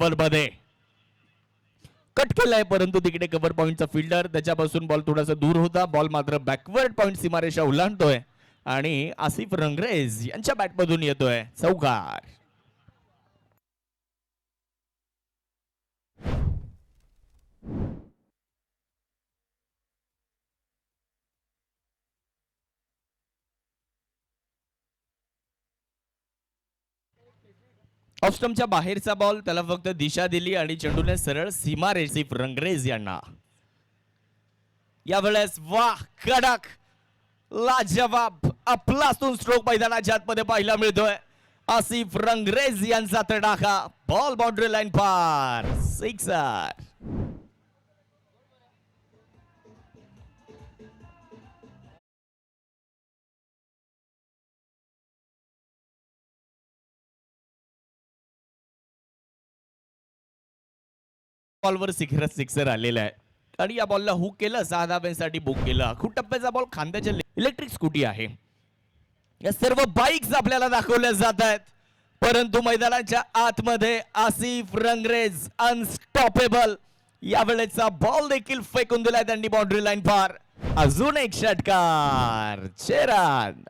Cover मध्ये cut केलाय, परंतु तिकडे कव्हर पॉइंटचा फिल्डर त्याच्यापासून बॉल थोडासा दूर होता. बॉल मात्र बॅकवर्ड पॉइंट सीमारेषा ओलांडतोय आणि आसिफ रंगरेज यांच्या बॅटमधून येतोय चौकार. ऑफस्टम्पच्या बाहेरचा बॉल, त्याला फक्त दिशा दिली आणि चेंडूने सरळ सीमारेषा रंगरेज यांना. यावेळेस वाह, कडक लाजवाब अफलातून स्ट्रोक मैदानाच्या आतमध्ये पाहायला मिळतोय. आसिफ रंगरेज यांचा तडाखा, बॉल बाउंड्री लाईन पार, सिक्सर. बॉलवर सिक्सर आलेला आहे आणि या बॉलला हुक केलं, 6 धाब्यांसाठी बुक केलं. खूप टप्प्याचा बॉल, खांद्याच्या इलेक्ट्रिक स्कूटी आहे. या सर्व बाईक्स आपल्याला दाखवल्या जात आहेत, परंतु मैदानाच्या आतमध्ये आसिफ रंगरेज अनस्टॉपेबल. यावेळेचा बॉल देखील फेकून दिलाय त्यांनी बाउंड्री लाईन पार. अजून एक षटकार, 6 रन.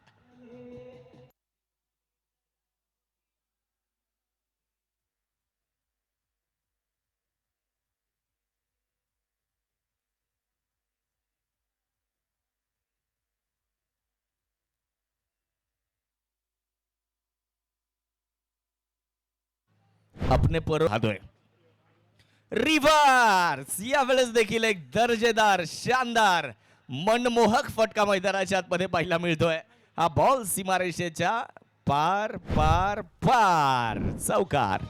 अपने पर हातोय रिव्हर्स. यावेळेस देखील एक दर्जेदार, शानदार, मनमोहक फटका मैदानाच्या आतमध्ये पाहायला मिळतोय. हा बॉल सीमारेषेच्या पार पार पार, चौकार.